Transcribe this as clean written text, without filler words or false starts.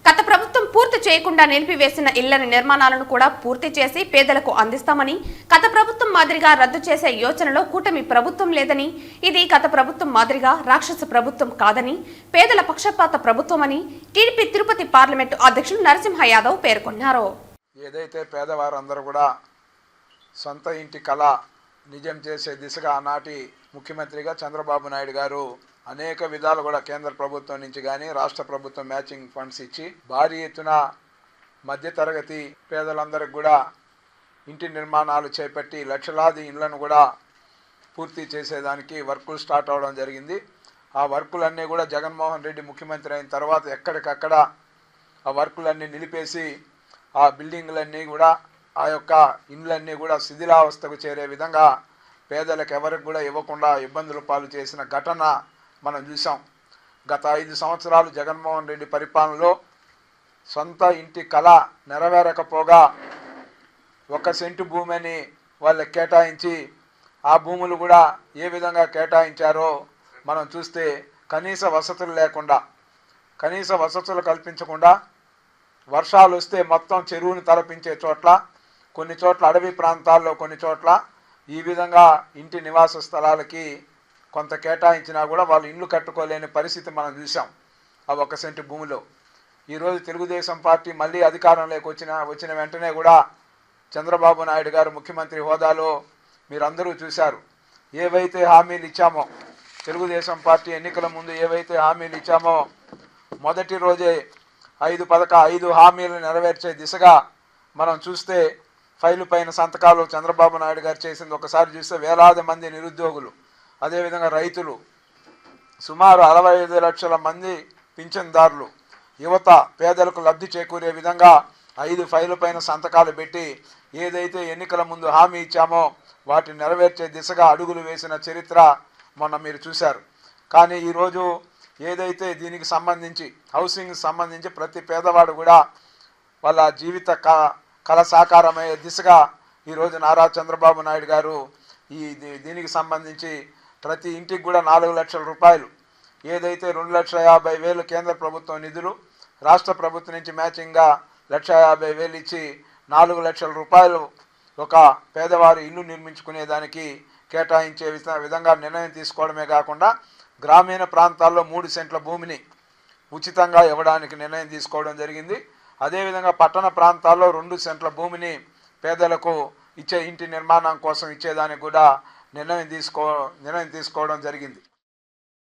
గత ప్రభుత్వం పూర్తి చేయకుండా నిలిపివేసిన ఇళ్ల నిర్మాణాలను కూడా పూర్తి చేసి పేదలకు అందిస్తామని, గత ప్రభుత్వం మాదిరిగా రద్దు చేసే యోచనలో కూటమి ప్రభుత్వం లేదని, ఇది గత ప్రభుత్వం మాదిరిగా రాక్షస ప్రభుత్వం కాదని, పేదల పక్షపాత ప్రభుత్వమని టీడీపీ తిరుపతి పార్లమెంటు అధ్యక్షులు నరసింహ యాదవ్ పేర్కొన్నారు. ఏదైతే పేదవారందరూ కూడా సొంత ఇంటి కళ నిజం చేసే దిశగా ఆనాటి ముఖ్యమంత్రిగా చంద్రబాబు నాయుడు గారు అనేక విధాలు కూడా కేంద్ర ప్రభుత్వం నుంచి కానీ రాష్ట్ర ప్రభుత్వం మ్యాచింగ్ ఫండ్స్ ఇచ్చి భారీ ఎత్తున మధ్యతరగతి పేదలందరికీ కూడా ఇంటి నిర్మాణాలు చేపట్టి లక్షలాది ఇళ్లను కూడా పూర్తి చేసేదానికి వర్కులు స్టార్ట్ అవడం జరిగింది. ఆ వర్కులన్నీ కూడా జగన్మోహన్ రెడ్డి ముఖ్యమంత్రి అయిన తర్వాత ఎక్కడికక్కడ ఆ వర్కులన్నీ నిలిపేసి ఆ బిల్డింగ్లన్నీ కూడా ఆ యొక్క ఇండ్లన్నీ కూడా శిథిలావస్థకు చేరే విధంగా పేదలకు ఎవరికి కూడా ఇవ్వకుండా ఇబ్బందులు పాలు చేసిన ఘటన మనం చూసాం. గత 5 సంవత్సరాలు జగన్మోహన్ రెడ్డి పరిపాలనలో సొంత ఇంటి కళ నెరవేరకపోగా 1 సెంటు భూమిని వాళ్ళకి కేటాయించి ఆ భూములు కూడా ఏ విధంగా కేటాయించారో మనం చూస్తే కనీస వసతులు లేకుండా, కనీస వసతులు కల్పించకుండా వర్షాలు వస్తే మొత్తం చెరువుని తలపించే చోట్ల, కొన్ని చోట్ల అడవి ప్రాంతాల్లో, కొన్ని చోట్ల ఈ విధంగా ఇంటి నివాస స్థలాలకి కొంత కేటాయించినా కూడా వాళ్ళు ఇల్లు కట్టుకోలేని పరిస్థితి మనం చూసాం. ఆ 1 సెంటు భూమిలో ఈరోజు తెలుగుదేశం పార్టీ మళ్ళీ అధికారంలోకి వచ్చిన వెంటనే కూడా చంద్రబాబు నాయుడు గారు ముఖ్యమంత్రి హోదాలో మీరందరూ చూశారు. ఏవైతే హామీలు ఇచ్చామో, తెలుగుదేశం పార్టీ ఎన్నికల ముందు ఏవైతే హామీలు ఇచ్చామో మొదటి రోజే 5 హామీలు నెరవేర్చే దిశగా మనం చూస్తే ఫైలు పైన సంతకాలు చంద్రబాబు నాయుడు గారు చేసింది ఒకసారి చూస్తే వేలాది మంది నిరుద్యోగులు, అదేవిధంగా రైతులు, సుమారు 65 లక్షల మంది పింఛన్దారులు, యువత, పేదలకు లబ్ధి చేకూరే విధంగా 5 ఫైలు పైన సంతకాలు పెట్టి ఏదైతే ఎన్నికల ముందు హామీ ఇచ్చామో వాటిని నెరవేర్చే దిశగా అడుగులు వేసిన చరిత్ర మొన్న మీరు చూశారు. కానీ ఈరోజు ఏదైతే దీనికి సంబంధించి హౌసింగ్ సంబంధించి ప్రతి పేదవాడు కూడా వాళ్ళ జీవిత కళ సాకారమయ్యే దిశగా ఈరోజు నారా చంద్రబాబు నాయుడు గారు దీనికి సంబంధించి ప్రతి ఇంటికి కూడా 4 లక్షల రూపాయలు, ఏదైతే 2,50,000 కేంద్ర ప్రభుత్వం నిధులు, రాష్ట్ర ప్రభుత్వం నుంచి మ్యాచింగ్గా 1,50,000 ఇచ్చి 4 లక్షల రూపాయలు ఒక పేదవారు ఇల్లు నిర్మించుకునేదానికి కేటాయించే విధంగా నిర్ణయం తీసుకోవడమే కాకుండా గ్రామీణ ప్రాంతాల్లో 3 సెంట్ల భూమిని ఉచితంగా ఇవ్వడానికి నిర్ణయం తీసుకోవడం జరిగింది. అదేవిధంగా పట్టణ ప్రాంతాల్లో 2 సెంట్ల భూమిని పేదలకు ఇచ్చే ఇంటి నిర్మాణం కోసం ఇచ్చేదానికి కూడా నిర్ణయం తీసుకోవడం జరిగింది.